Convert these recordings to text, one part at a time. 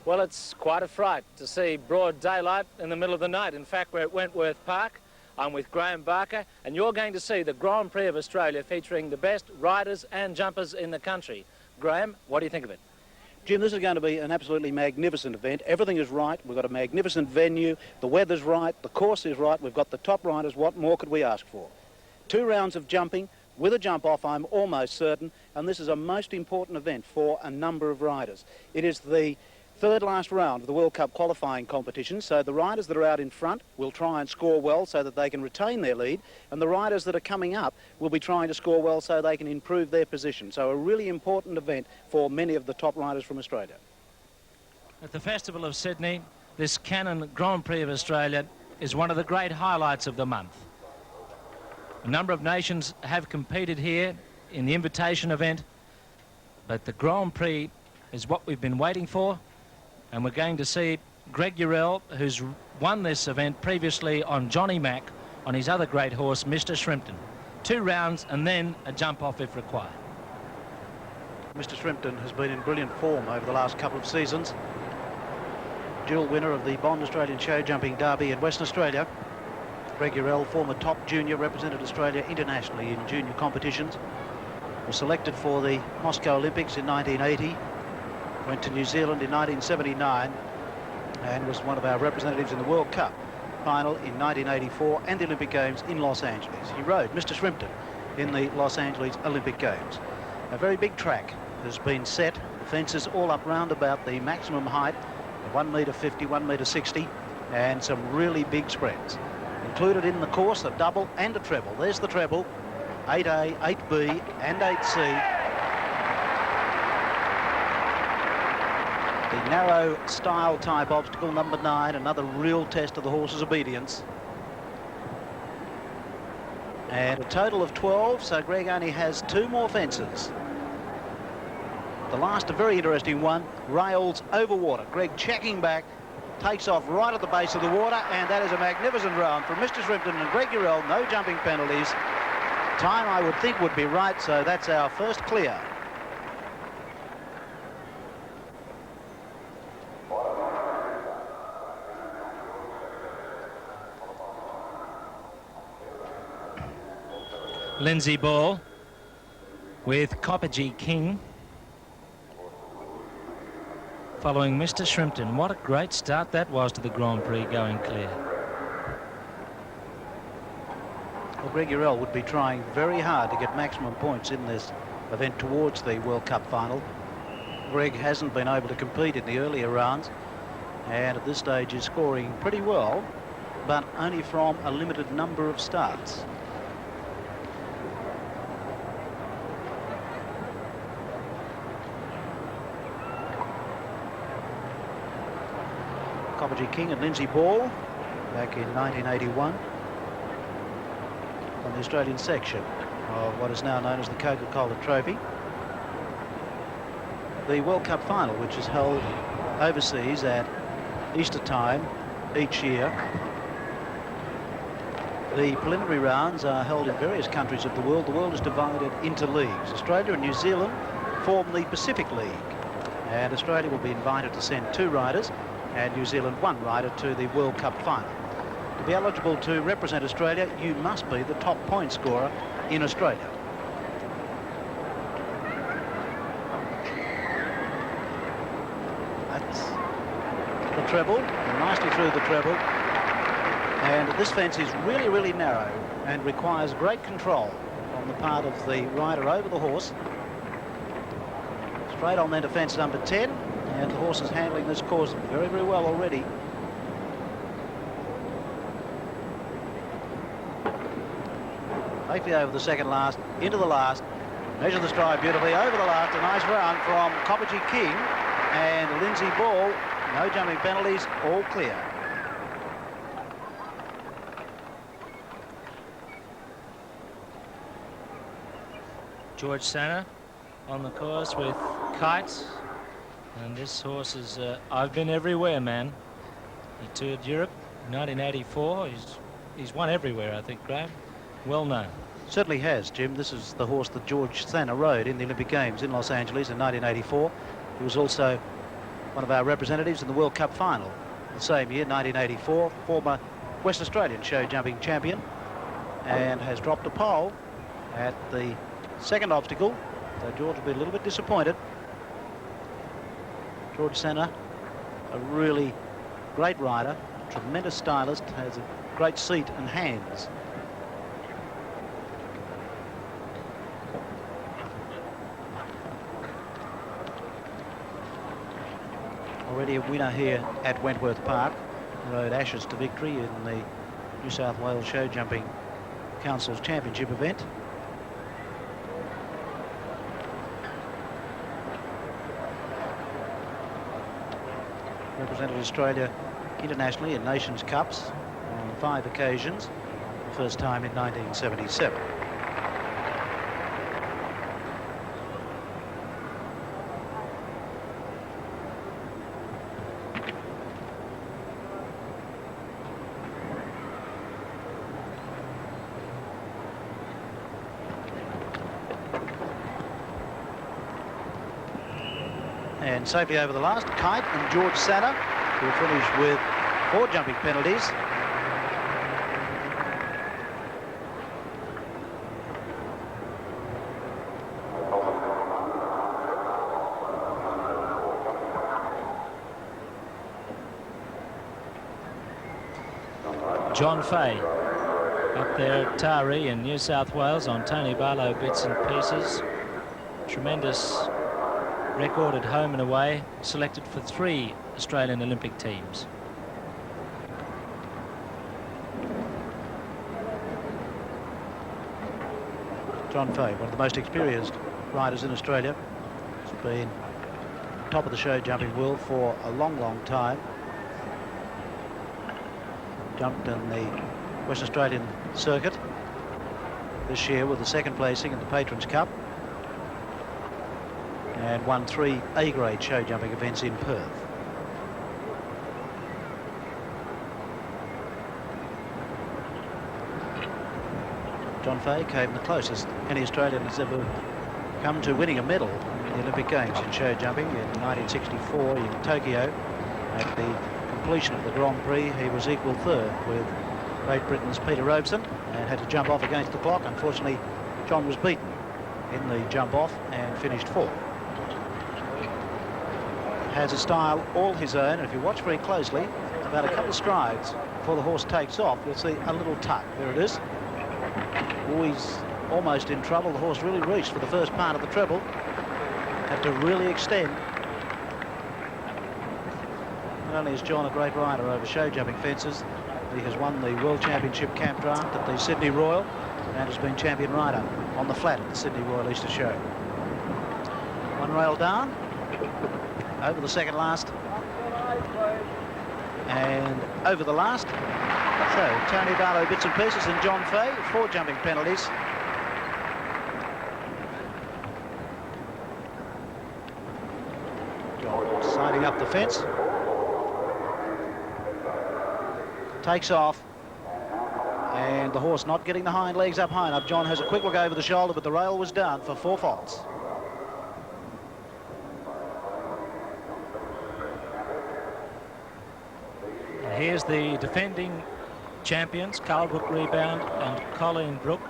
Well, it's quite a fright to see broad daylight in the middle of the night. In fact, we're at Wentworth Park. I'm with Graham Barker, and you're going to see the Grand Prix of Australia featuring the best riders and jumpers in the country. Graham, what do you think of it? Jim, this is going to be an absolutely magnificent event. Everything is right. We've got a magnificent venue. The weather's right. The course is right. We've got the top riders. What more could we ask for? 2 rounds of jumping with a jump off, I'm almost certain, and this is a most important event for a number of riders. It is the third last round of the World Cup qualifying competition, so the riders that are out in front will try and score well so that they can retain their lead, and the riders that are coming up will be trying to score well so they can improve their position. So a really important event for many of the top riders from Australia. At the Festival of Sydney, this Canon Grand Prix of Australia is one of the great highlights of the month. A number of nations have competed here in the invitation event, but the Grand Prix is what we've been waiting for. And we're going to see Greg Urell, who's won this event previously on Johnny Mack, on his other great horse, Mr. Shrimpton. 2 rounds and then a jump off if required. Mr. Shrimpton has been in brilliant form over the last couple of seasons. Dual winner of the Bond Australian Show Jumping Derby in Western Australia. Greg Urell, former top junior, represented Australia internationally in junior competitions. Was selected for the Moscow Olympics in 1980. Went to New Zealand in 1979 and was one of our representatives in the World Cup final in 1984 and the Olympic Games in Los Angeles. He rode Mr. Shrimpton in the Los Angeles Olympic Games. A very big track has been set. The fences all up round about the maximum height of 1 metre 50, 1 metre 60, and some really big spreads. Included in the course a double and a treble. There's the treble, 8A, 8B and 8C. The narrow style type obstacle number 9, another real test of the horse's obedience. And a total of 12, so Greg only has 2 more fences. The last, a very interesting one, rails over water. Greg checking back, takes off right at the base of the water, and that is a magnificent round from Mr. Shrimpton and Greg Urell. No jumping penalties. Time, I would think, would be right, so that's our first clear. Lindsay Ball with Copper G King following Mr. Shrimpton. What a great start that was to the Grand Prix, going clear. Well, Greg Urell would be trying very hard to get maximum points in this event towards the World Cup final. Greg hasn't been able to compete in the earlier rounds and at this stage is scoring pretty well, but only from a limited number of starts. Copper G King and Lindsay Ball back in 1981 on the Australian section of what is now known as the Coca-Cola Trophy. The World Cup final, which is held overseas at Easter time each year. The preliminary rounds are held in various countries of the world. The world is divided into leagues. Australia and New Zealand form the Pacific League, and Australia will be invited to send 2 riders and New Zealand 1 rider to the World Cup final. To be eligible to represent Australia, you must be the top point scorer in Australia. That's the treble, nicely through the treble. And this fence is really, really narrow and requires great control on the part of the rider over the horse. Straight on then to fence number 10. And the horse is handling this course very, very well already. Safely over the second last, into the last. Measure the stride beautifully over the last. A nice round from Copper G King and Lindsay Ball. No jumping penalties, all clear. George Sanner on the course with Kites. And this horse is, I've been everywhere, man. He toured Europe in 1984. He's won everywhere, I think, Graham. Well known. Certainly has, Jim. This is the horse that George Sanner rode in the Olympic Games in Los Angeles in 1984. He was also one of our representatives in the World Cup final the same year, 1984, former West Australian show jumping champion, and has dropped a pole at the second obstacle, so George will be a little bit disappointed. George Senna, a really great rider, tremendous stylist, has a great seat and hands. Already a winner here at Wentworth Park, rode Ashes to victory in the New South Wales Show Jumping Council's Championship event. Represented Australia internationally in Nations Cups on 5 occasions, the first time in 1977. And safely over the last, Kite and George Senna will finish with 4 jumping penalties. John Fay up there at Taree in New South Wales on Tony Barlow bits and pieces. Tremendous record at home and away, selected for 3 Australian Olympic teams. John Fay, one of the most experienced riders in Australia, has been top of the show jumping world for a long, long time. Jumped in the West Australian circuit this year with the 2nd placing in the Patrons Cup, and won 3 A-grade show jumping events in Perth. John Fay came the closest any Australian has ever come to winning a medal in the Olympic Games in show jumping in 1964 in Tokyo. At the completion of the Grand Prix, he was equal 3rd with Great Britain's Peter Robeson and had to jump off against the clock. Unfortunately, John was beaten in the jump off and finished 4th. Has a style all his own, and if you watch very closely, about a couple of strides before the horse takes off, you'll see a little tuck. There it is. Always almost in trouble. The horse really reached for the first part of the treble. Had to really extend. Not only is John a great rider over show jumping fences, he has won the World Championship Camp Draft at the Sydney Royal and has been champion rider on the flat at the Sydney Royal Easter Show. 1 rail down, over the second last, and over the last. So Tony Barlow bits and pieces and John Fay, 4 jumping penalties. John siding up the fence. Takes off. And the horse not getting the hind legs up high enough. John has a quick look over the shoulder, but the rail was down for 4 faults. Here's the defending champions, Carl Brook Rebound and Colleen Brook,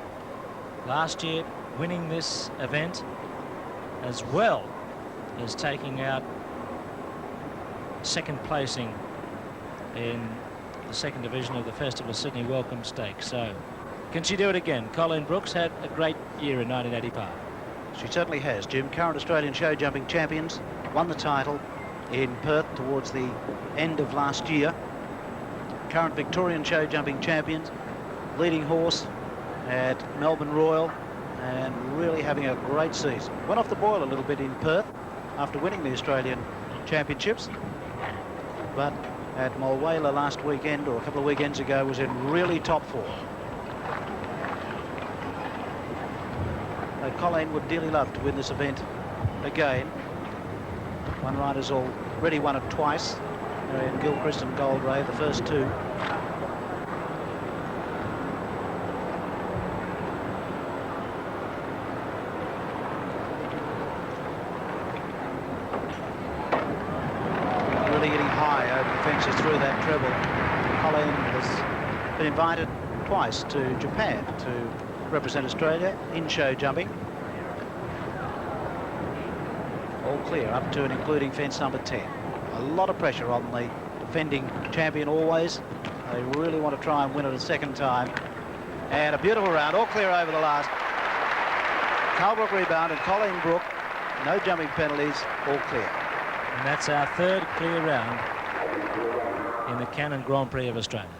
last year winning this event, as well as taking out 2nd placing in the 2nd division of the Festival of Sydney Welcome Stakes. So can she do it again? Colleen Brooks had a great year in 1985. She certainly has, Jim. Current Australian show jumping champions, won the title in Perth towards the end of last year. Current Victorian show jumping champions, leading horse at Melbourne Royal, and really having a great season. Went off the boil a little bit in Perth after winning the Australian Championships, but at Mulwala last weekend, or a couple of weekends ago, was in really top form. Colleen would dearly love to win this event again. One rider's already won it twice. Marion Gilchrist and Goldray, the first 2. way over the fences through that treble. Colleen has been invited twice to Japan to represent Australia in show jumping. All clear up to and including fence number 10. A lot of pressure on the defending champion always. They really want to try and win it a second time. And a beautiful round, all clear over the last. Carl Brook rebound and Colleen Brook, no jumping penalties, all clear. And that's our third clear round in the Cannon Grand Prix of Australia.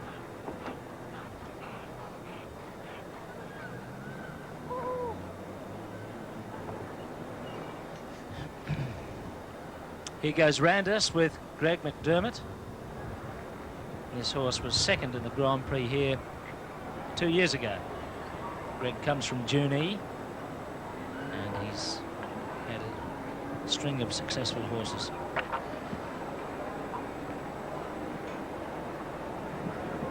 Here goes Randus with Greg McDermott. This horse was second in the Grand Prix here 2 years ago. Greg comes from Junee, and he's had a string of successful horses.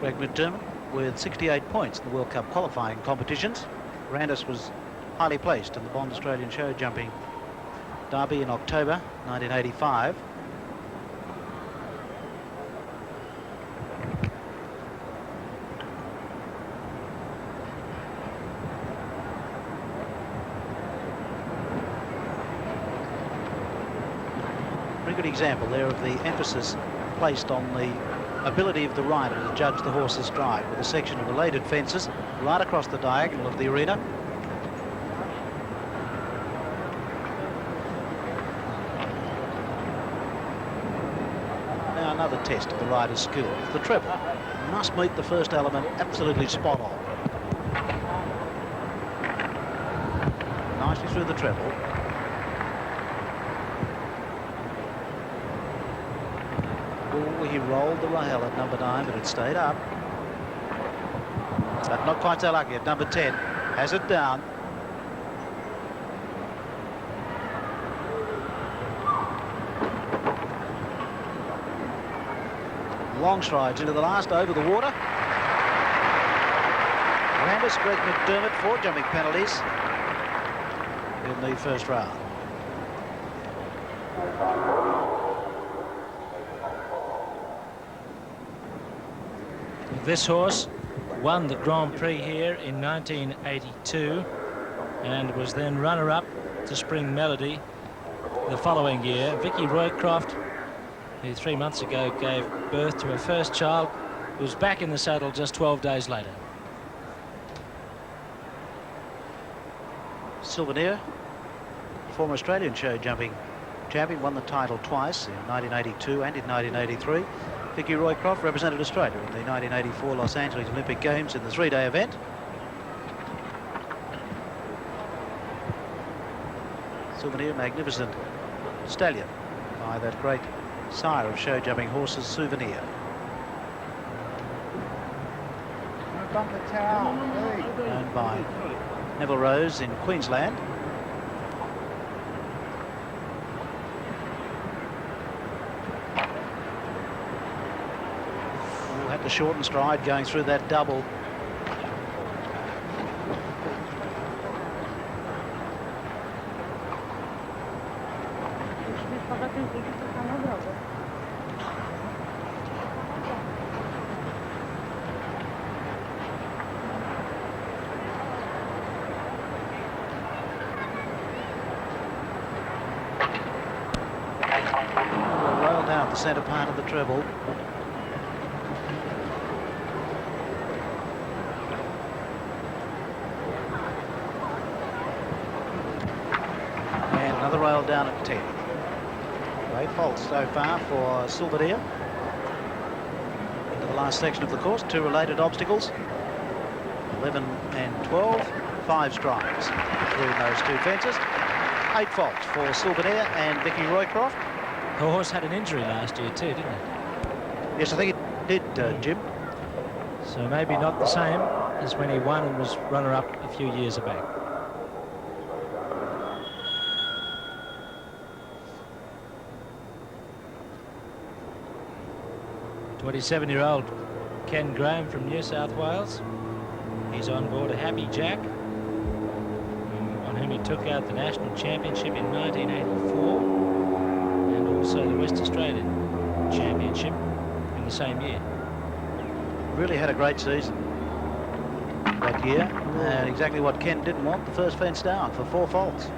Greg McDermott with 68 points in the World Cup qualifying competitions. Randus was highly placed in the Bond Australian Show Jumping Derby in October 1985. Very good example there of the emphasis placed on the ability of the rider to judge the horse's stride, with a section of related fences right across the diagonal of the arena. Now another test of the rider's skills. The treble must meet the first element absolutely spot on. Nicely through the treble. He rolled the rail at number 9, but it stayed up. But not quite so lucky at number 10. Has it down. Long strides into the last, over the water. Randus, Greg McDermott, 4 jumping penalties in the first round. This horse won the Grand Prix here in 1982 and was then runner-up to Spring Melody the following year. Vicky Roycroft, who 3 months ago gave birth to her first child, was back in the saddle just 12 days later. Souvenir, former Australian show jumping champion, won the title twice in 1982 and in 1983. Vicky Roycroft represented Australia in the 1984 Los Angeles Olympic Games in the 3-day event. Souvenir, magnificent stallion by that great sire of show jumping horses, Souvenir. Owned by Neville Rose in Queensland. Had to shorten stride going through that double. Roll down the centre part of the treble. Another rail down at 10. Great faults so far for Souvenir. Into the last section of the course, 2 related obstacles. 11 and 12, 5 strides between those 2 fences. 8 faults for Souvenir and Vicky Roycroft. The horse had an injury last year too, didn't it? Yes, I think it did, Jim. So maybe not the same as when he won and was runner-up a few years back. 27-year-old Ken Graham from New South Wales. He's on board a Happy Jack, on whom he took out the National Championship in 1984 and also the West Australian Championship the same year. Really had a great season that year, and exactly what Ken didn't want, the first fence down for 4 faults.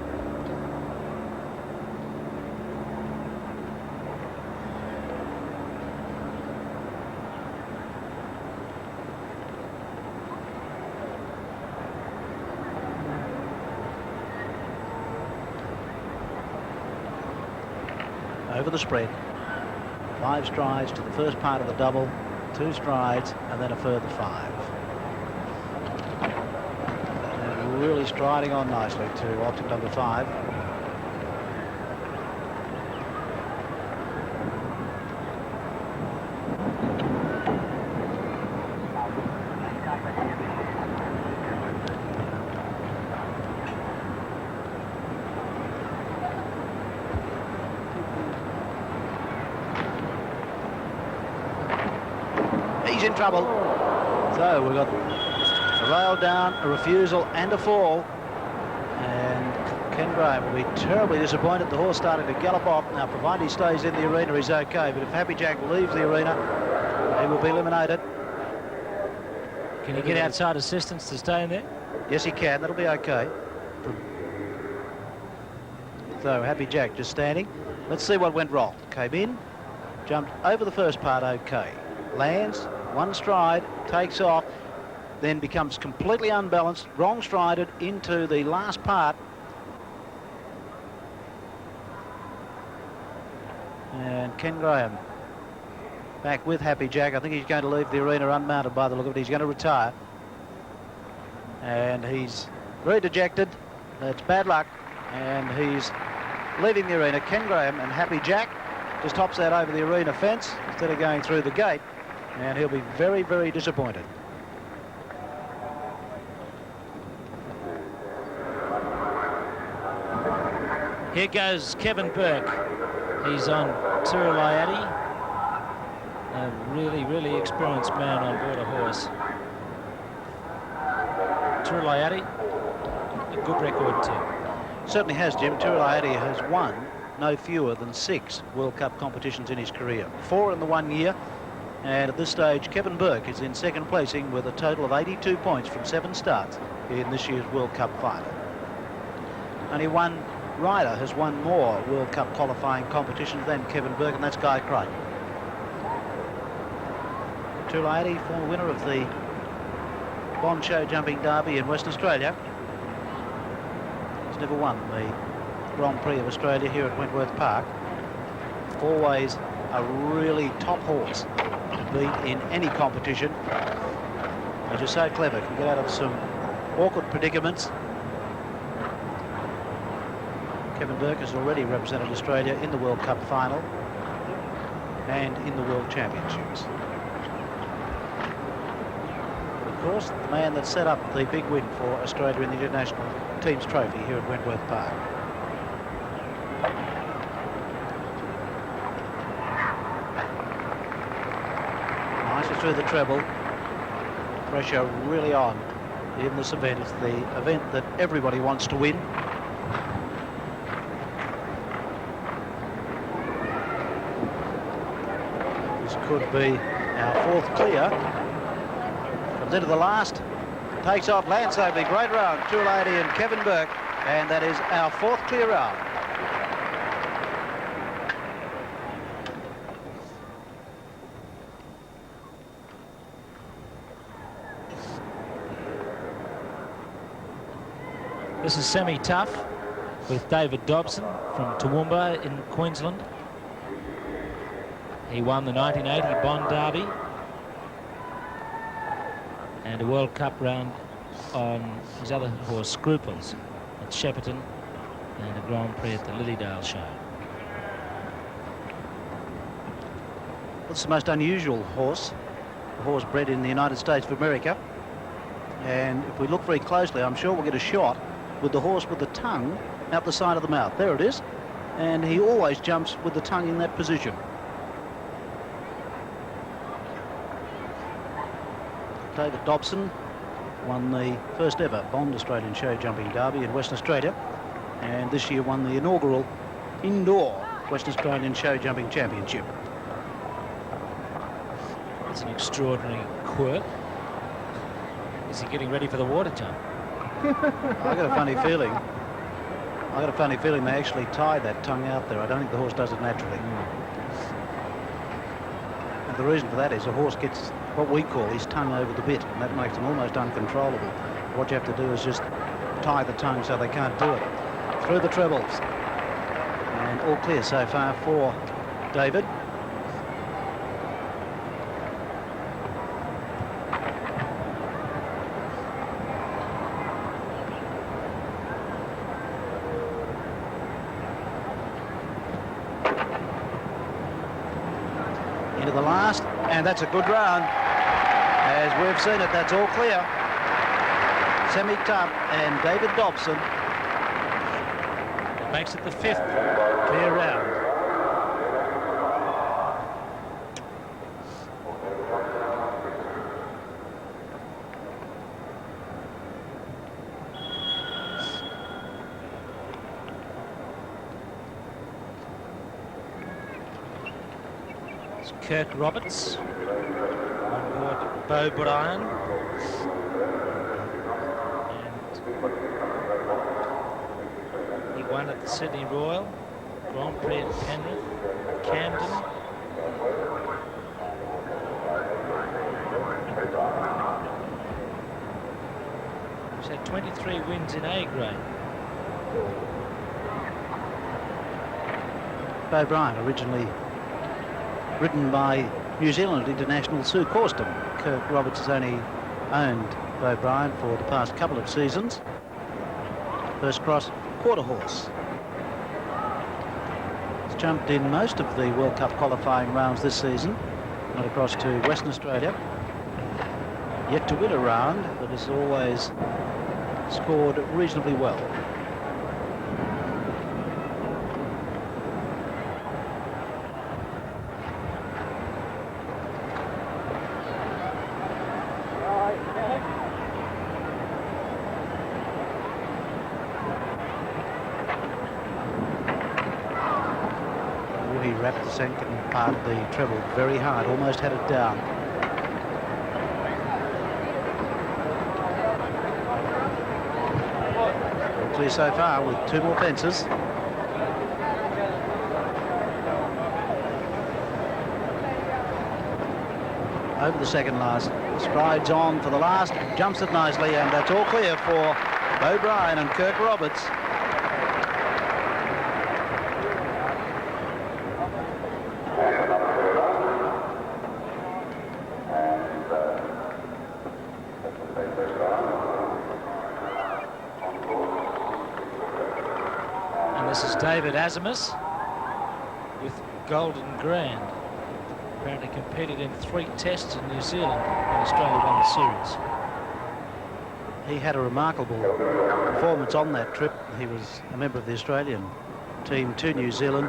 Over the spread, 5 strides to the first part of the double, 2 strides, and then a further 5. And really striding on nicely to option number 5. He's in trouble. So we've got a rail down, a refusal and a fall. And Ken Graham will be terribly disappointed. The horse started to gallop off. Now, provided he stays in the arena, he's okay. But if Happy Jack leaves the arena, he will be eliminated. Can he get outside assistance to stay in there? Yes, he can. That'll be okay. So Happy Jack just standing. Let's see what went wrong. Came in, jumped over the first part okay. Lands, 1 stride, takes off, then becomes completely unbalanced, wrong strided into the last part. And Ken Graham back with Happy Jack. I think he's going to leave the arena unmounted by the look of it. He's going to retire. And he's very dejected. That's bad luck. And he's leaving the arena. Ken Graham and Happy Jack just hops that over the arena fence instead of going through the gate. And he'll be very, very disappointed. Here goes Kevin Burke. He's on Turulayati, a really, really experienced man on board a horse. Turulayati, a good record too. Certainly has, Jim. Turulayati has won no fewer than 6 World Cup competitions in his career. 4 in the 1 year. And at this stage, Kevin Burke is in second placing with a total of 82 points from 7 starts in this year's World Cup final. Only one rider has won more World Cup qualifying competitions than Kevin Burke, and that's Guy Craig. Turulayati, former winner of the Bond Show Jumping Derby in Western Australia. He's never won the Grand Prix of Australia here at Wentworth Park. Always a really top horse to beat in any competition. He's just so clever, can get out of some awkward predicaments. Kevin Burke has already represented Australia in the World Cup final and in the World Championships. Of course, the man that set up the big win for Australia in the International Teams Trophy here at Wentworth Park. Nicely through the treble. Pressure really on in this event. It's the event that everybody wants to win. This could be our 4th clear. Comes into the last, takes off, lands safely, great round, Turulayati and Kevin Burke, and that is our 4th clear round. This is semi-tough with David Dobson from Toowoomba in Queensland. He won the 1980 Bond Derby and a World Cup round on his other horse, Scruples, at Shepparton, and a Grand Prix at the Lilydale Show. It's the most unusual horse, a horse bred in the United States of America. And if we look very closely, I'm sure we'll get a shot with the horse with the tongue out the side of the mouth. There it is. And he always jumps with the tongue in that position. David Dobson won the first ever Bond Australian Show Jumping Derby in Western Australia, and this year won the inaugural indoor Western Australian Show Jumping Championship. That's an extraordinary quirk. Is he getting ready for the water jump? I got a funny feeling. I got a funny feeling they actually tie that tongue out there. I don't think the horse does it naturally. And the reason for that is a horse gets what we call his tongue over the bit, and that makes him almost uncontrollable. What you have to do is just tie the tongue so they can't do it. Through the trebles. And all clear so far for David. Into the last, and that's a good round. As we've seen it, that's all clear. Semi-tough, and David Dobson makes it the 5th clear round. It's Kirk Roberts on board Beau Bryan. Won at the Sydney Royal, Grand Prix at Penrith, Camden. He's had 23 wins in A grade. Beau Bryan, originally ridden by New Zealand international Sue Corsten. Kirk Roberts has only owned Beau Bryan for the past couple of seasons. First cross, quarter horse. He's jumped in most of the World Cup qualifying rounds this season. Went across to Western Australia. Yet to win a round, but has always scored reasonably well. Wrapped the second part of the treble very hard, almost had it down. Clear so far with 2 more fences. Over the second last, strides on for the last, jumps it nicely, and that's all clear for Beau Bryan and Kirk Roberts. This is David Azimus with Golden Grand. Apparently competed in 3 tests in New Zealand when Australia won the series. He had a remarkable performance on that trip. He was a member of the Australian team to New Zealand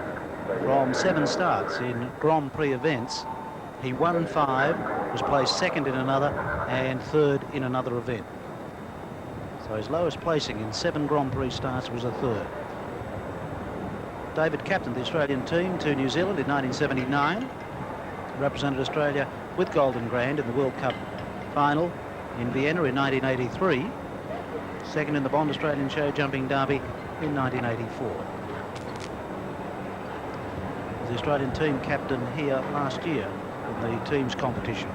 from 7 starts in Grand Prix events. He won 5, was placed 2nd in another and 3rd in another event. So his lowest placing in 7 Grand Prix starts was a 3rd. David captained the Australian team to New Zealand in 1979, represented Australia with Golden Grand in the World Cup final in Vienna in 1983, 2nd in the Bond Australian Show Jumping Derby in 1984. The Australian team captain here last year in the teams competition.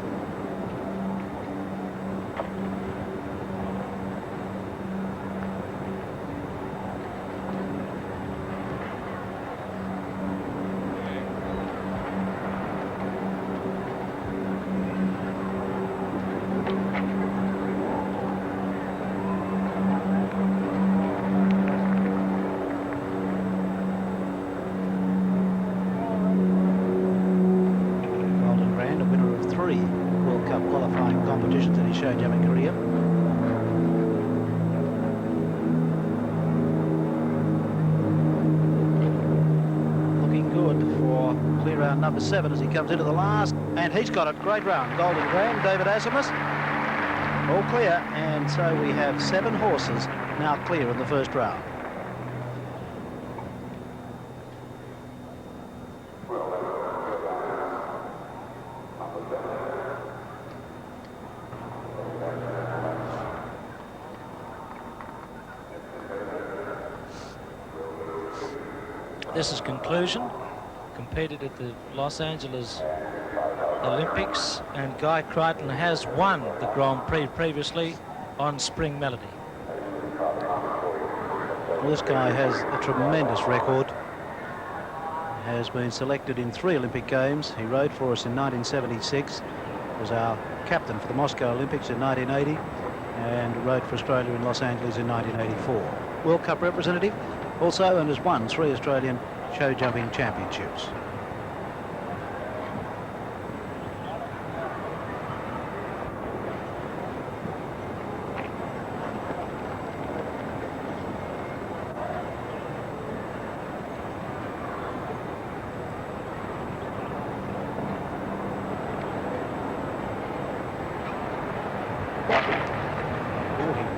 Competitions in his show jumping career. Looking good for clear round number 7 as he comes into the last, and he's got it. Great round. Golden Grand, David Azimus, all clear, and so we have 7 horses now clear in the first round. this is conclusion. Competed at the Los Angeles Olympics, and Guy Crichton has won the Grand Prix previously on Spring Melody. Well, this guy has a tremendous record. Has been selected in 3 Olympic Games. He rode for us in 1976, was our captain for the Moscow Olympics in 1980, and rode for Australia in Los Angeles in 1984. World Cup representative also, and has won 3 Australian show jumping championships.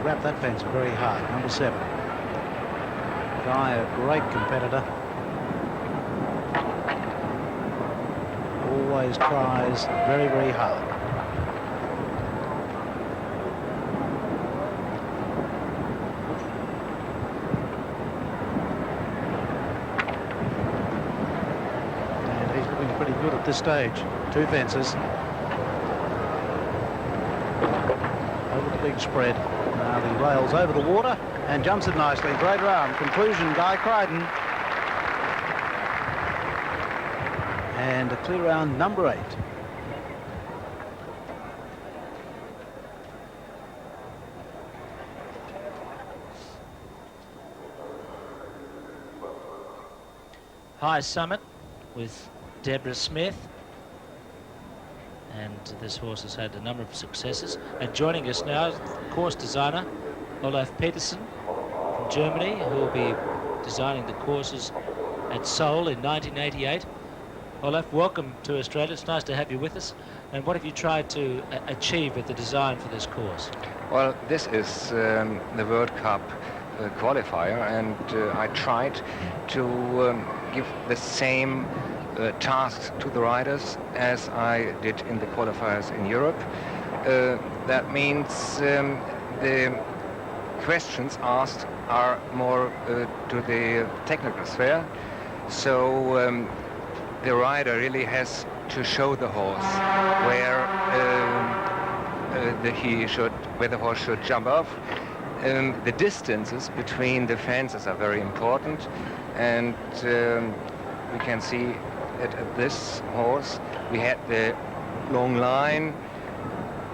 Wrapped that fence very hard. Number 7. Guy, a great competitor. Always tries very, very hard. And he's looking pretty good at this stage. 2 fences. Over the big spread. Now the rails over the water and jumps it nicely. Great round. Conclusion, Guy Crichton. And a clear round, number 8. High Summit with Deborah Smith. And this horse has had a number of successes. And joining us now, course designer Olaf Petersen from Germany, who will be designing the courses at Seoul in 1988. Olaf, welcome to Australia. It's nice to have you with us. And what have you tried to achieve with the design for this course? Well, this is the World Cup qualifier, and I tried to give the same tasks to the riders as I did in the qualifiers in Europe. That means the questions asked are more to the technical sphere. So the rider really has to show the horse where the horse should jump off. The distances between the fences are very important, and we can see at this horse we had the long line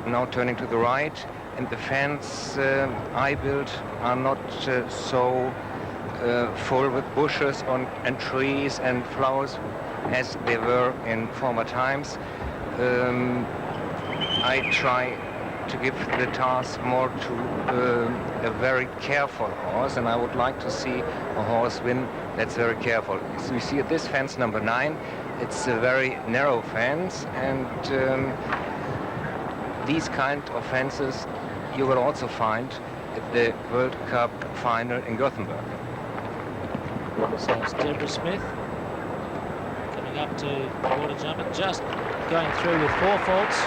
now turning to the right, and the fence I built are not so full with bushes and trees and flowers as they were in former times. I try to give the task more to a very careful horse, and I would like to see a horse win that's very careful. So you see at this fence number 9, it's a very narrow fence, and these kind of fences you will also find at the World Cup final in Gothenburg. So it's Deborah Smith coming up to water jumping, just going through with 4 faults.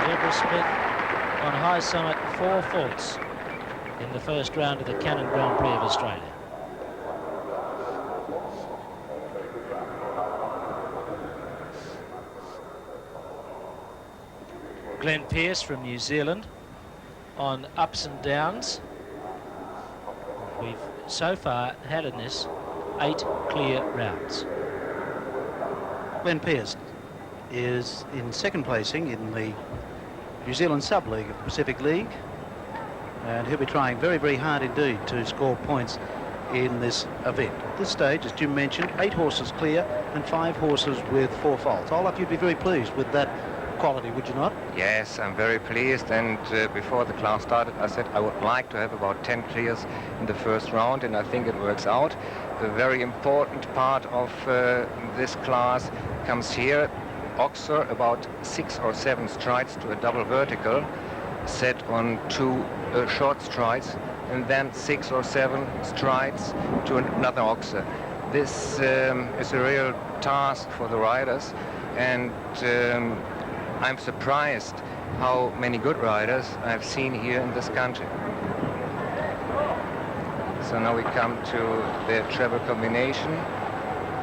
Deborah Smith on High Summit, 4 faults in the first round of the Cannon Grand Prix of Australia. Glenn Pearce from New Zealand on ups and downs. We've so far had in this 8 clear rounds. Glenn Pearce is in second placing in the New Zealand Sub-League of the Pacific League, and he'll be trying very, very hard indeed to score points in this event. At this stage, as Jim mentioned, 8 horses clear and 5 horses with 4 faults. Olaf, you'd be very pleased with that quality, would you not? Yes, I'm very pleased, and before the class started I said I would like to have about 10 clears in the first round, and I think it works out. A very important part of this class comes here. Oxer about 6 or 7 strides to a double vertical set on 2 short strides, and then 6 or 7 strides to another oxer. This is a real task for the riders, and I'm surprised how many good riders I've seen here in this country. So now we come to the treble combination.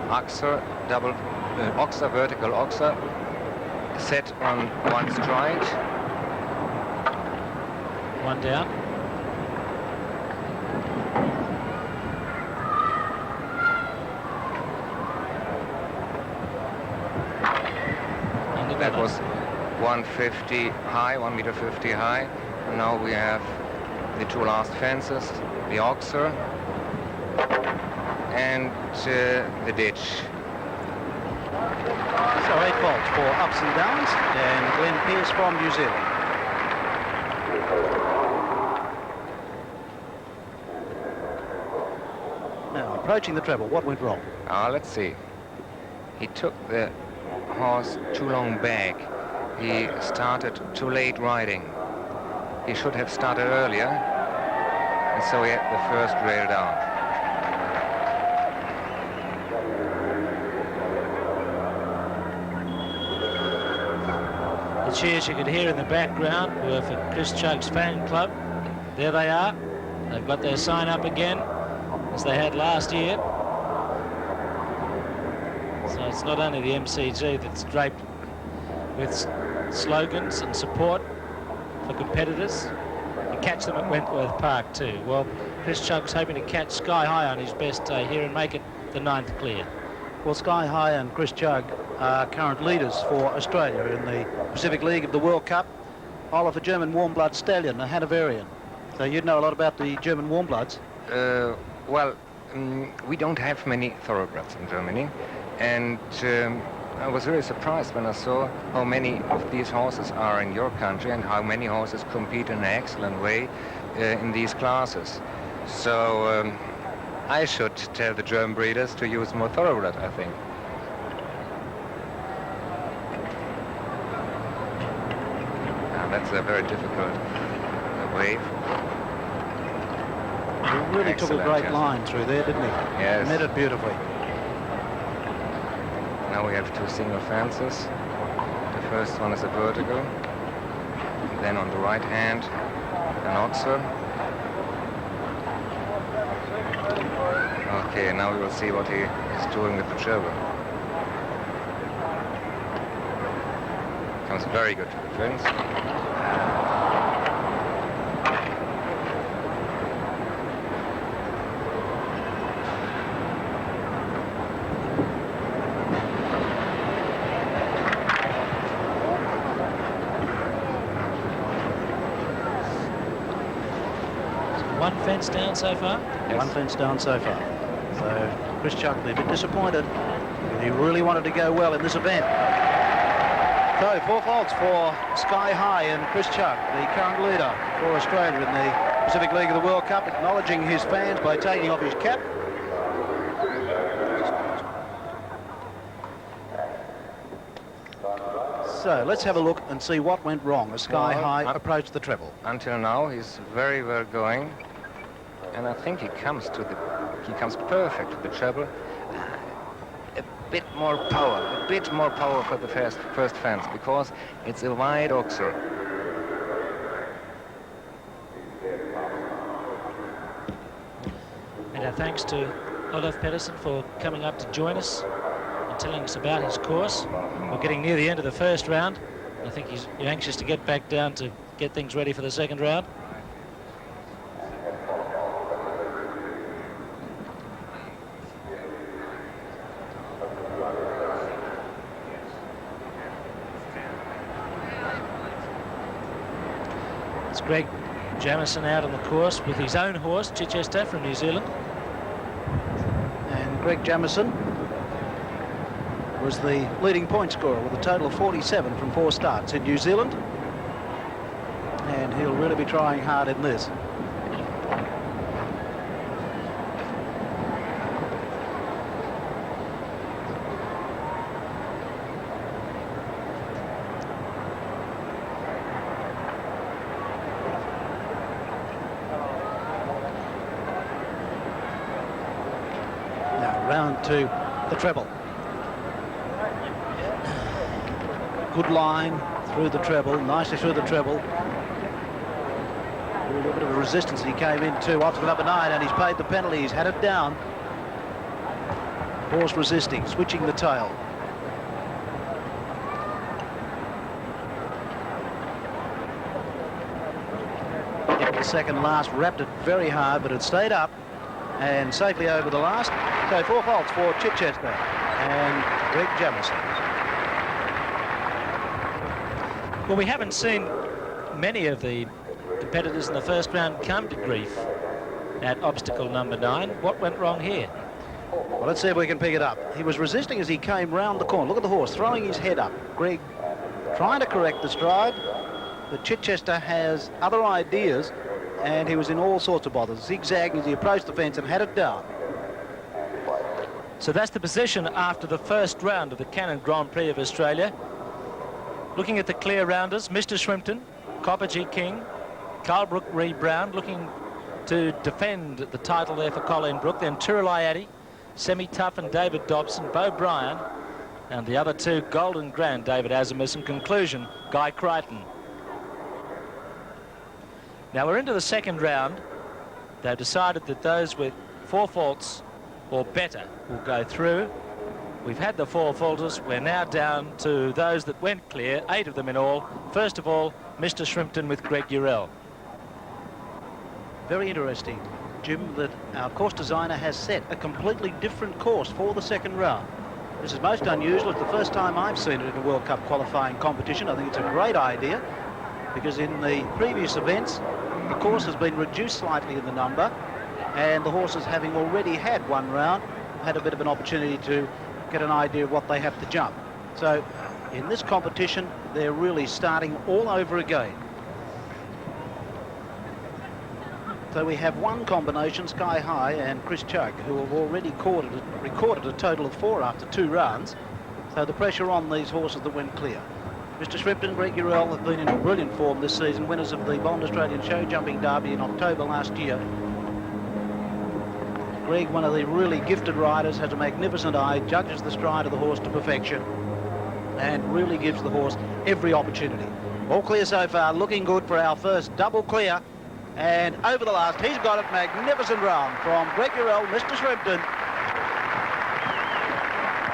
Oxer, oxer, vertical oxer, set on one stride. One down. That was 150 high, 1 meter 50 high. And now we have the two last fences, the oxer and the ditch. So 8 faults for ups and downs, and Glenn Pearce from New Zealand. Now, approaching the treble, what went wrong? Let's see. He took the horse too long back. He started too late riding. He should have started earlier, and so he had the first rail down. The cheers you could hear in the background were for Chris Chugg's fan club. There they are. They've got their sign up again, as they had last year. So it's not only the MCG that's draped with slogans and support for competitors. You catch them at Wentworth Park too. Well, Chris Chugg's hoping to catch Sky High on his best day here and make it the 9th clear. Well, Sky High and Chris Chugg are current leaders for Australia in the Pacific League of the World Cup. Oliver, German warm-blood stallion, a Hanoverian. So you'd know a lot about the German warm-bloods. Well, we don't have many thoroughbreds in Germany, and I was really surprised when I saw how many of these horses are in your country and how many horses compete in an excellent way in these classes. So I should tell the German breeders to use more thoroughbred, I think. That's a very difficult wave. He really took a great line through there, didn't he? Yes. He met it beautifully. Now we have two single fences. The first one is a vertical. Then on the right hand, an oxer. Okay, now we will see what he is doing with the treble. Comes very good to the fence. One fence down so far? Yes. One fence down so far. So Chris Chugg a bit disappointed. He really wanted to go well in this event. So 4 faults for Sky High and Chris Chugg, the current leader for Australia in the Pacific League of the World Cup, acknowledging his fans by taking off his cap. So let's have a look and see what went wrong as Sky High approached the treble. Until now, he's very well going, and I think he comes perfect to the treble. A bit more power for the first fence, because it's a wide oxer. And our thanks to Olaf Pedersen for coming up to join us and telling us about his course. We're getting near the end of the first round. I think you're anxious to get back down to get things ready for the second round. It's Greg Jamieson out on the course with his own horse, Chichester from New Zealand. And Greg Jamieson was the leading point scorer with a total of 47 from 4 starts in New Zealand. And he'll really be trying hard in this. Now round to the treble. Good line through the treble, nicely through the treble. a little bit of a resistance he came into. Obstacle number 9, and he's paid the penalty. He's had it down. Horse resisting, switching the tail. Hit the second last, wrapped it very hard, but it stayed up and safely over the last. So 4 faults for Chichester and Greg Jamison. Well, we haven't seen many of the competitors in the first round come to grief at obstacle number 9. What went wrong here? Well, let's see if we can pick it up. He was resisting as he came round the corner. Look at the horse throwing his head up. Greg trying to correct the stride, but Chichester has other ideas, and he was in all sorts of bothers, zigzagging as he approached the fence and had it down. So that's the position after the first round of the Cannon Grand Prix of Australia. Looking at the clear rounders, Mr. Shrimpton, Copper G King, Carlbrook Reed Brown looking to defend the title there for Colleen Brook, then Turalai Addy, Semi Tough and David Dobson, Beau Bryan, and the other two, Golden Grand, David Azimus, and conclusion, Guy Crichton. Now we're into the second round. They've decided that those with 4 faults or better will go through. We've had the 4 faulters. We're now down to those that went clear, 8 of them in all. First of all, Mr. Shrimpton with Greg Urell. Very interesting, Jim, that our course designer has set a completely different course for the second round. This is most unusual. It's the first time I've seen it in a World Cup qualifying competition. I think it's a great idea, because in the previous events, the course has been reduced slightly in the number, and the horses, having already had 1 round, had a bit of an opportunity to get an idea of what they have to jump. So in this competition, they're really starting all over again. So we have 1 combination, Sky High and Chris Chug, who have already recorded a total of 4 after 2 rounds. So the pressure on these horses that went clear. Mr. Shrimpton, Greg Urell have been in brilliant form this season, winners of the Bond Australian Show Jumping Derby in October last year. Greg, one of the really gifted riders, has a magnificent eye, judges the stride of the horse to perfection, and really gives the horse every opportunity. All clear so far, looking good for our first double clear. And over the last, he's got it. Magnificent round from Greg Urell, Mr. Shrimpton.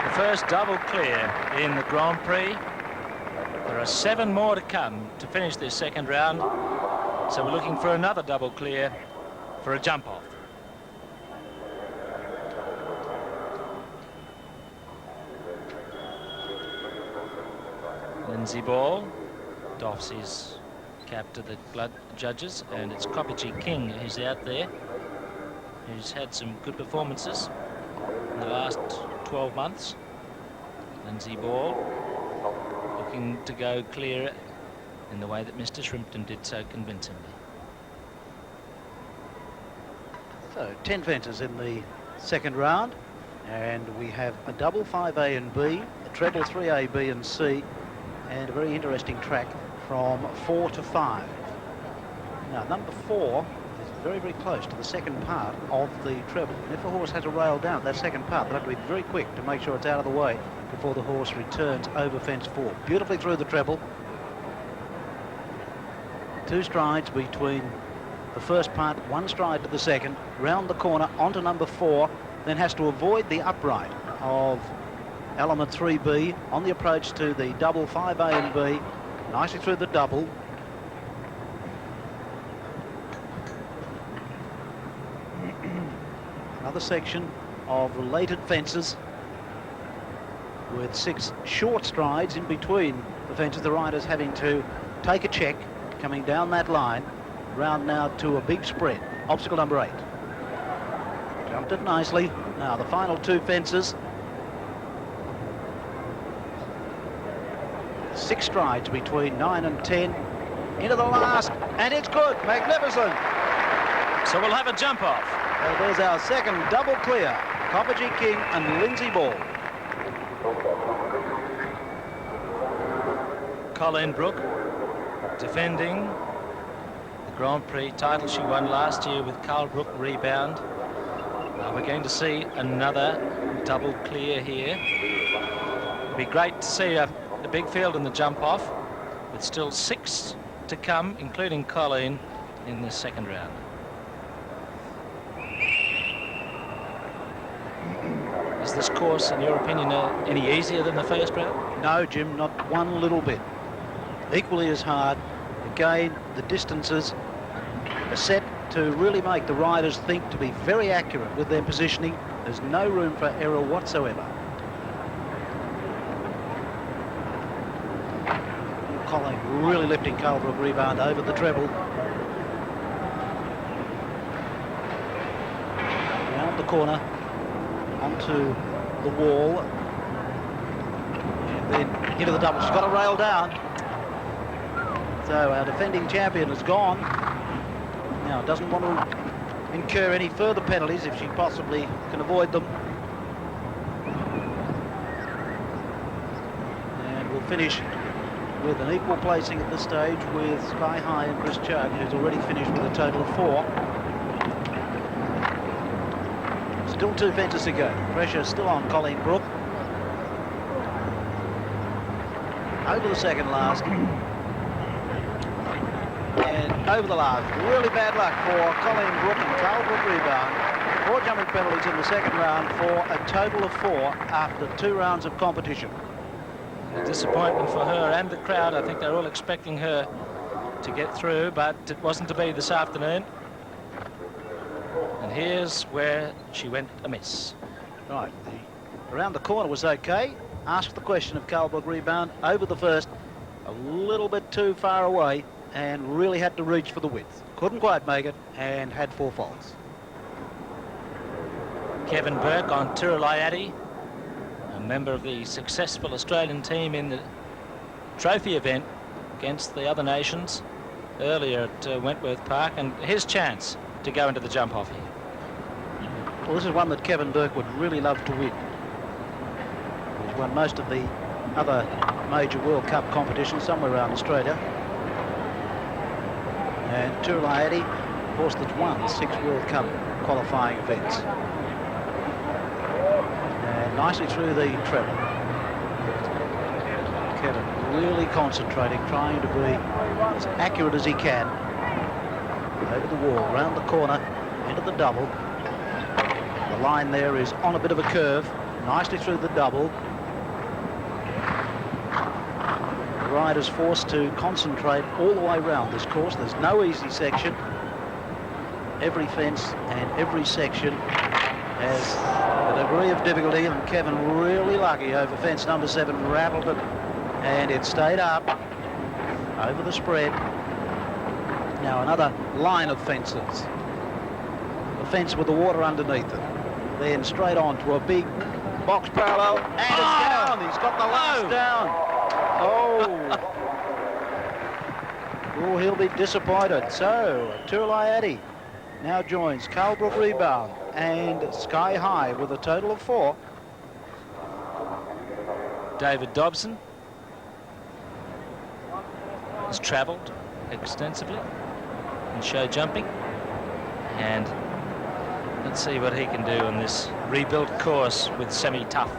The first double clear in the Grand Prix. There are 7 more to come to finish this second round. So we're looking for another double clear for a jump off. Lindsay Ball doffs his cap to the blood judges, and it's Copper G King who's out there, who's had some good performances in the last 12 months. Lindsay Ball looking to go clear in the way that Mr. Shrimpton did so convincingly. So 10 fences in the second round, and we have a double 5A and B, a treble 3A, B and C, and a very interesting track from 4 to 5. Now, number 4 is very, very close to the second part of the treble. And if a horse has a rail down at that second part, they'll have to be very quick to make sure it's out of the way before the horse returns over fence 4. Beautifully through the treble. 2 strides between the first part, 1 stride to the second, round the corner onto number 4, then has to avoid the upright of element 3B on the approach to the double 5A and B, nicely through the double. Another section of related fences with 6 short strides in between the fences, the riders having to take a check coming down that line. Round now to a big spread. Obstacle number 8. Jumped it nicely. Now the final 2 fences. 6 strides between 9 and 10. Into the last, and it's good. Magnificent. So we'll have a jump off. Well, there's our second double clear. Copper G King and Lindsay Ball. Colleen Brook defending the Grand Prix title she won last year with Carlbrook Rebound. We're going to see another double clear here. It'd be great to see a big field in the jump off, with still 6 to come, including Colleen in this second round. Is this course, in your opinion, any easier than the first round? No, Jim, not one little bit. Equally as hard. Again, the distances are set to really make the riders think, to be very accurate with their positioning. There's no room for error whatsoever. Colin really lifting Culbrook Rebound over the treble. Round the corner, onto the wall, and then into the double. She's got a rail down. So our defending champion is gone. Now doesn't want to incur any further penalties if she possibly can avoid them. And we'll finish with an equal placing at this stage with Sky High and Chris Chug, who's already finished with a total of 4. Still 2 fences to go. Pressure still on Colleen Brook. Over the second last. And over the last. Really bad luck for Colleen Brook and Carl Brook Rebound. 4 jumping penalties in the second round for a total of 4 after 2 rounds of competition. A disappointment for her and the crowd. I think they're all expecting her to get through, but it wasn't to be this afternoon. And here's where she went amiss. Right, around the corner was okay. Asked the question of Culbrook Rebound over the first, a little bit too far away, and really had to reach for the width. Couldn't quite make it, and had 4 faults. Kevin Burke on Tirulaiati, a member of the successful Australian team in the trophy event against the other nations earlier at Wentworth Park, and his chance to go into the jump off here. Well, this is one that Kevin Burke would really love to win. He's won most of the other major World Cup competitions somewhere around Australia. And Tirulaiati, of course, that's won 6 World Cup qualifying events. And nicely through the treble. Kevin really concentrating, trying to be as accurate as he can. Over the wall, round the corner, into the double. The line there is on a bit of a curve, nicely through the double. The rider's forced to concentrate all the way around this course. There's no easy section. Every fence and every section has a degree of difficulty, and Kevin really lucky over fence number 7, rattled it, and it stayed up over the spread. Now another line of fences. The fence with the water underneath it. Then straight on to a big box parallel, and it's down. He's got the last down. Oh. Oh, he'll be disappointed. So Tirulaiati now joins Culbrook Rebound and Sky High with a total of 4. David Dobson has travelled extensively in show jumping, and let's see what he can do on this rebuilt course with semi-tough.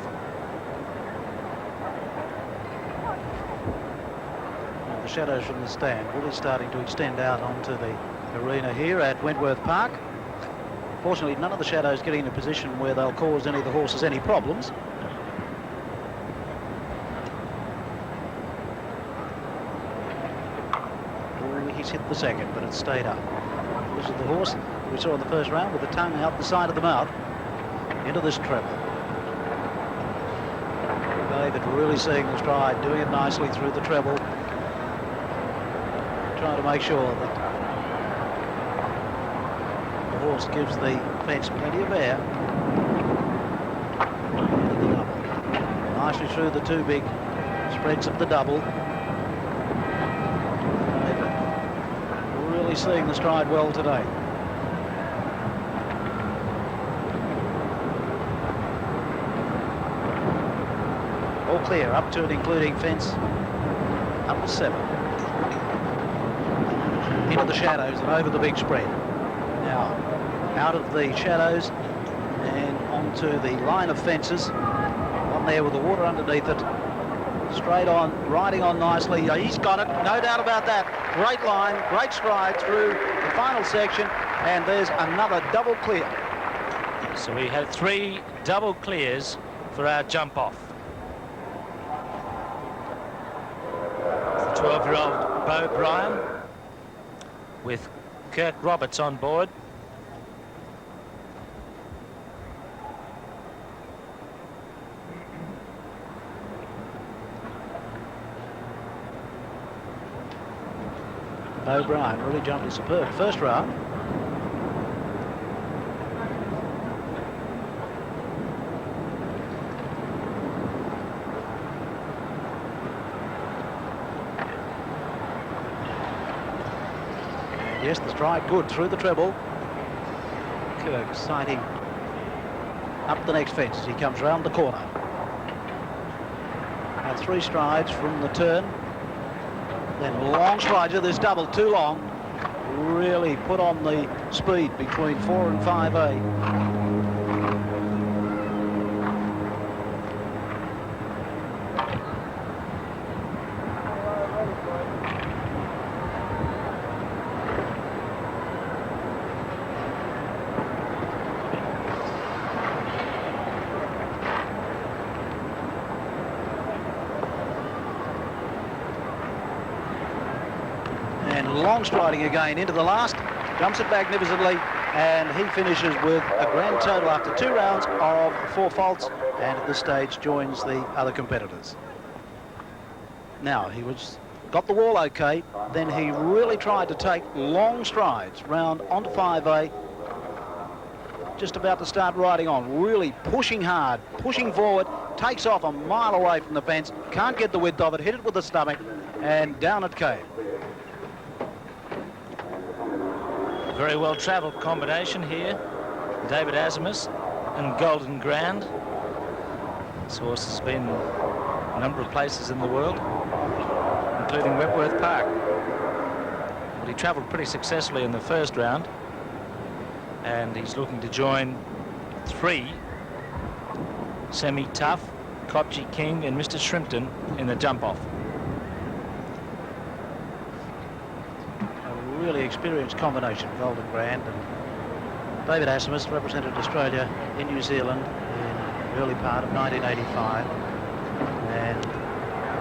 The shadows from the stand really starting to extend out onto the arena here at Wentworth Park. Fortunately, none of the shadows getting in a position where they'll cause any of the horses any problems. He's hit the second, but it stayed up. This is the horse we saw in the first round with the tongue out the side of the mouth into this treble. David really seeing the stride, doing it nicely through the treble, trying to make sure that the horse gives the fence plenty of air. Into the double. Nicely through the 2 big spreads of the double. Really seeing the stride well today. All clear up to and including fence number 7. Into the shadows and over the big spread. Now out of the shadows and onto the line of fences. One there with the water underneath it. Straight on, riding on nicely. He's got it, no doubt about that. Great line, great stride through the final section, and there's another double clear. So we have 3 double clears for our jump off. The 12-year-old Beau Bryan with Kirk Roberts on board. Beau Bryan really jumped a superb first round. Yes, the stride good through the treble. Kirk sighting up the next fence as he comes round the corner. Now 3 strides from the turn. Then long strides of this double, too long. Really put on the speed between 4 and 5A. Long striding again into the last, jumps it magnificently, and he finishes with a grand total after 2 rounds of 4 faults, and at this stage joins the other competitors. Now he got the wall okay, then he really tried to take long strides round onto 5A, just about to start riding on, really pushing hard, pushing forward, takes off a mile away from the fence, can't get the width of it, hit it with the stomach, and down it came. Very well travelled combination here. David Asmus and Golden Grand. This horse has been a number of places in the world, including Wentworth Park. But he travelled pretty successfully in the first round, and he's looking to join 3 semi-tough, Kopji King and Mr. Shrimpton in the jump-off. Really experienced combination, Golden Grand and David Asmus represented Australia in New Zealand in the early part of 1985, and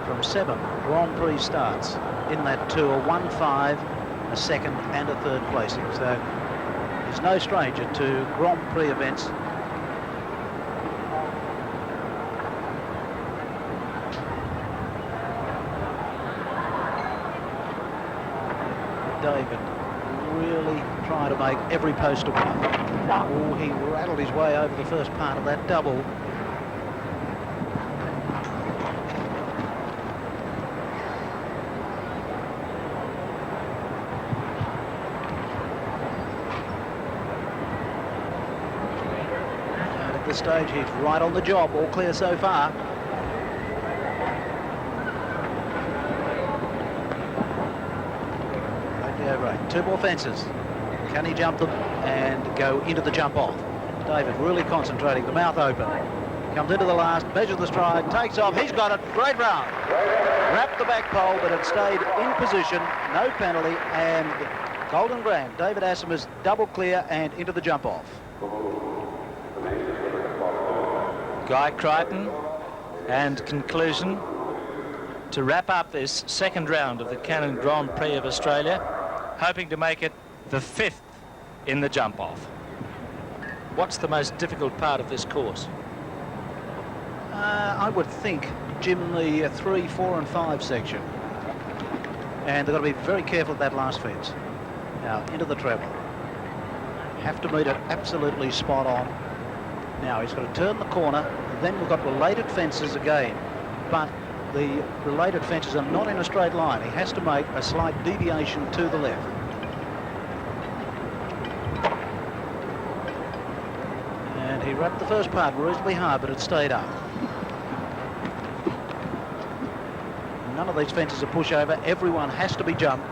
from 7 Grand Prix starts in that tour, 1, 5, a 2nd and a 3rd placing. So he's no stranger to Grand Prix events. David really trying to make every post a win. Oh, he rattled his way over the first part of that double. And at this stage, he's right on the job, all clear so far. Right, 2 more fences. Can he jump them and go into the jump off? David really concentrating, the mouth open. Comes into the last, measures the stride, takes off. He's got it. Great round. Wrapped the back pole, but it stayed in position. No penalty. And Golden Grand, David Asmus, double clear and into the jump off. Guy Crichton, and conclusion to wrap up this 2nd round of the Cannon Grand Prix of Australia, hoping to make it the 5th in the jump-off. What's the most difficult part of this course? I would think, Jim, the 3, 4 and 5 section. And they've got to be very careful at that last fence. Now, into the treble. Have to meet it absolutely spot on. Now, he's got to turn the corner. Then we've got related fences again. But the related fences are not in a straight line. He has to make a slight deviation to the left. And he wrapped the first part reasonably hard, but it stayed up. None of these fences are pushover. Everyone has to be jumped.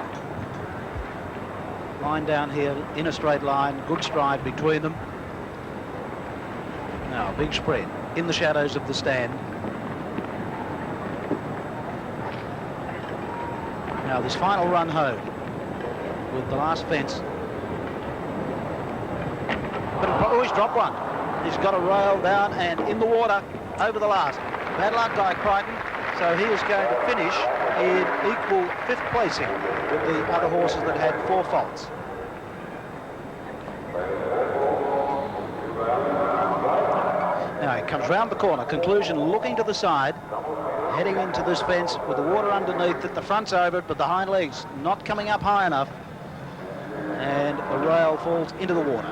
Line down here in a straight line. Good stride between them. Now, big spread in the shadows of the stand. Now this final run home with the last fence. But he's dropped one. He's got a rail down and in the water over the last. Bad luck by Crichton. So he is going to finish in equal 5th placing with the other horses that had 4 faults. Now he comes round the corner. Conclusion looking to the side. Heading into this fence with the water underneath it. The front's over it, but the hind legs not coming up high enough. And the rail falls into the water.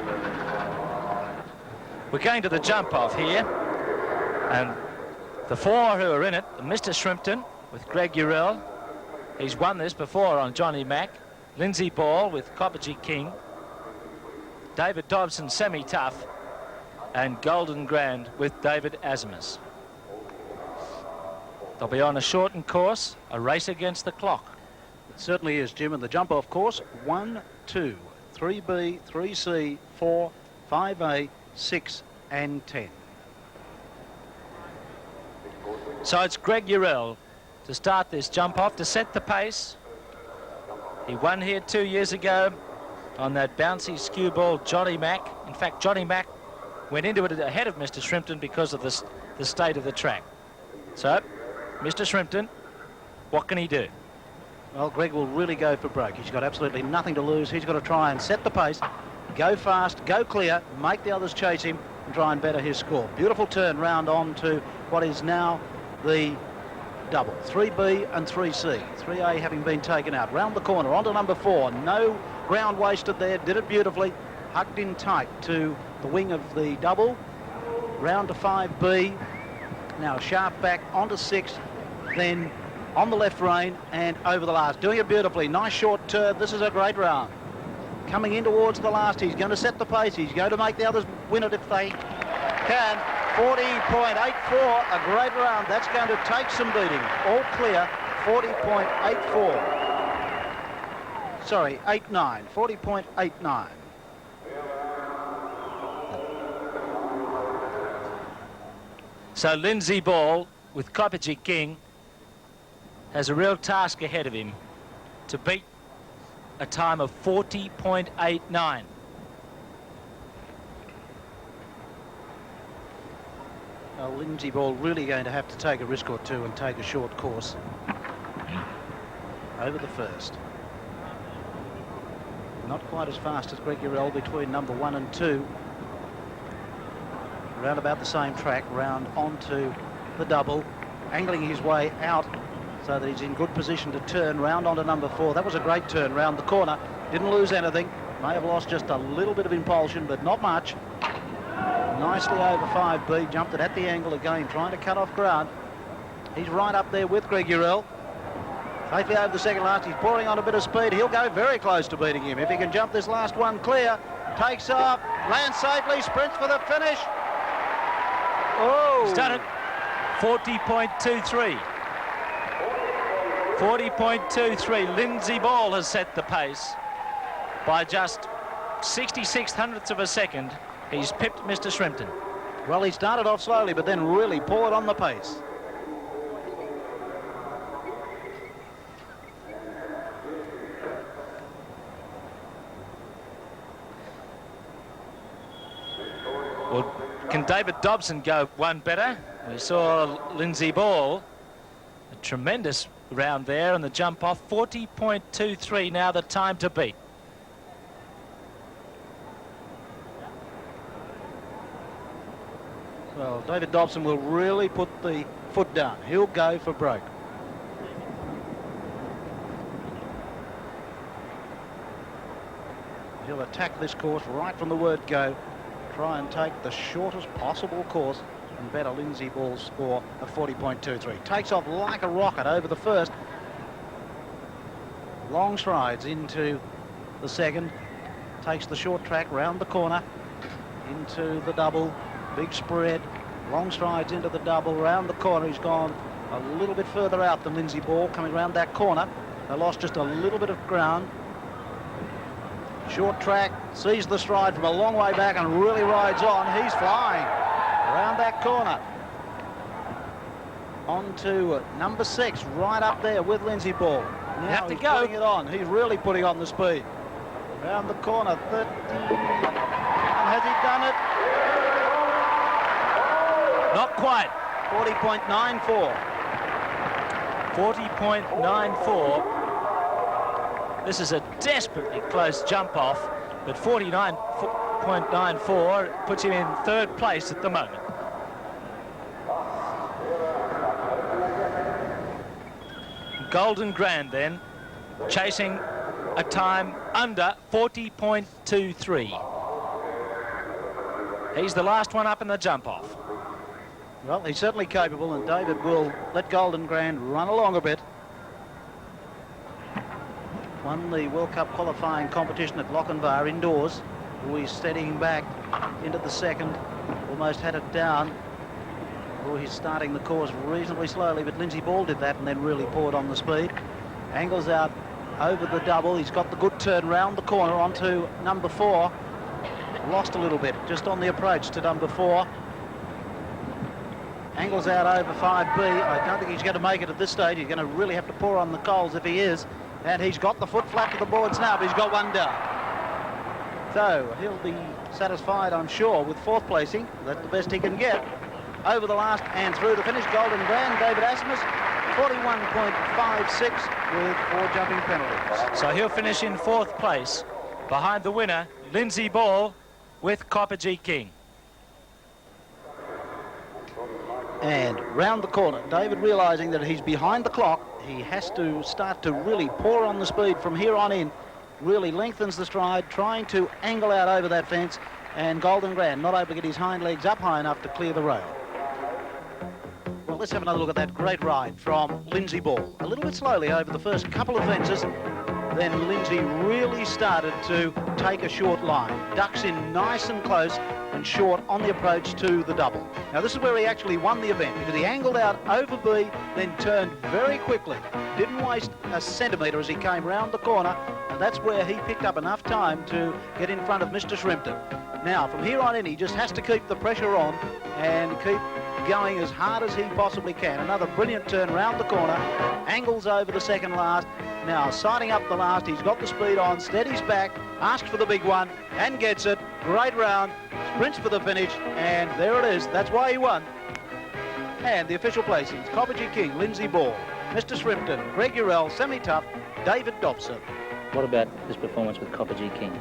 We're going to the jump off here. And the 4 who are in it, Mr. Shrimpton with Greg Urell. He's won this before on Johnny Mack. Lindsay Ball with Coppergy King. David Dobson, Semi-Tough. And Golden Grand with David Asmus. They'll be on a shortened course, a race against the clock. It certainly is, Jim, and the jump off course 1, 2, 3B, 3C, 4, 5A, 6 and 10. So it's Greg Urell to start this jump off, to set the pace. He won here 2 years ago on that bouncy skew ball Johnny Mack. In fact, Johnny Mack went into it ahead of Mr. Shrimpton because of the state of the track. So Mr. Shrimpton, what can he do? Well, Greg will really go for broke. He's got absolutely nothing to lose. He's got to try and set the pace, go fast, go clear, make the others chase him and try and better his score. Beautiful turn round on to what is now the double. 3B and 3C. 3A having been taken out. Round the corner, onto number 4. No ground wasted there. Did it beautifully. Hugged in tight to the wing of the double. Round to 5B. Now sharp back onto 6. Then on the left rein and over the last. Doing it beautifully. Nice short turn. This is a great round. Coming in towards the last. He's going to set the pace. He's going to make the others win it if they can. 40.84. A great round. That's going to take some beating. All clear. 40.84. Sorry, 89. 40.89. So Lindsay Ball with Coppergy King has a real task ahead of him to beat a time of 40.89. Well, Lindsay Ball really going to have to take a risk or two and take a short course over the first. Not quite as fast as Greg Urell between number 1 and 2. Around about the same track, round onto the double, angling his way out so that he's in good position to turn round onto number 4. That was a great turn round the corner. Didn't lose anything. May have lost just a little bit of impulsion, but not much. Nicely over 5B, jumped it at the angle again, trying to cut off ground. He's right up there with Greg Urell. Safely over the second last. He's pouring on a bit of speed. He'll go very close to beating him. If he can jump this last one clear, takes off, lands safely, sprints for the finish. Oh! He's done it. 40.23. 40.23. Lindsay Ball has set the pace by just 66 hundredths of a second. He's pipped Mr. Shrimpton. Well, he started off slowly, but then really poured on the pace. Well, can David Dobson go one better? We saw Lindsay Ball. A tremendous round there and the jump off. 40.23 now the time to beat. Well, David Dobson will really put the foot down. He'll go for broke. He'll attack this course right from the word go. Try and take the shortest possible course and better Lindsay Ball's score of 40.23. Takes off like a rocket over the first. Long strides into the second. Takes the short track round the corner into the double. Big spread. Long strides into the double round the corner. He's gone a little bit further out than Lindsay Ball coming round that corner. They lost just a little bit of ground. Short track, sees the stride from a long way back and really rides on. He's flying around that corner. On to number 6, right up there with Lindsay Ball. Now have to he's go. putting it on. He's really putting on the speed. Round the corner, 30. Has he done it? Not quite. 40.94. 40.94. This is a desperately close jump off, but 49.94 puts him in third place at the moment. Golden Grand then, chasing a time under 40.23. He's the last one up in the jump off. Well, he's certainly capable, and David will let Golden Grand run along a bit. Won the World Cup qualifying competition at Lochinvar indoors. He's steadying back into the second. Almost had it down. He's starting the course reasonably slowly, but Lindsay Ball did that and then really poured on the speed. Angles out over the double. He's got the good turn round the corner onto number 4. Lost a little bit just on the approach to number 4. Angles out over 5B. I don't think he's going to make it at this stage. He's going to really have to pour on the coals if he is. And he's got the foot flat to the boards now, but he's got one down. So he'll be satisfied, I'm sure, with 4th placing. That's the best he can get. Over the last and through the finish, Golden Grand, David Asmus, 41.56 with 4 jumping penalties. So he'll finish in 4th place behind the winner, Lindsay Ball, with Copper G King. And round the corner, David realising that he's behind the clock, he has to start to really pour on the speed from here on in, really lengthens the stride, trying to angle out over that fence, and Golden Grand not able to get his hind legs up high enough to clear the rail. Well, let's have another look at that great ride from Lindsay Ball. A little bit slowly over the first couple of fences, then Lindsay really started to take a short line. Ducks in nice and close and short on the approach to the double. Now this is where he actually won the event, because he angled out over B, then turned very quickly. Didn't waste a centimetre as he came round the corner, and that's where he picked up enough time to get in front of Mr. Shrimpton. Now from here on in, he just has to keep the pressure on and keep going as hard as he possibly can. Another brilliant turn round the corner, angles over the second last. Now siding up the last, he's got the speed on, steadies back, asks for the big one and gets it. Great round, sprints for the finish, and there it is. That's why he won. And the official placings: Copper G King, Lindsay Ball, Mr. Shrimpton, Greg Urell, Semi-Tough, David Dobson. What about this performance with Copper G King?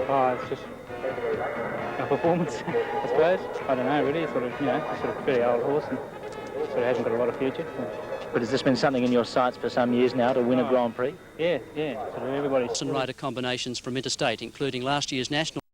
Oh, it's just a performance, I suppose. I don't know, really. It's sort of, you know, it's sort of a pretty old horse and sort of hasn't got a lot of future. But has this been something in your sights for some years now, to win a Grand Prix? Yeah, sort of everybody's... And rider combinations from interstate, including last year's national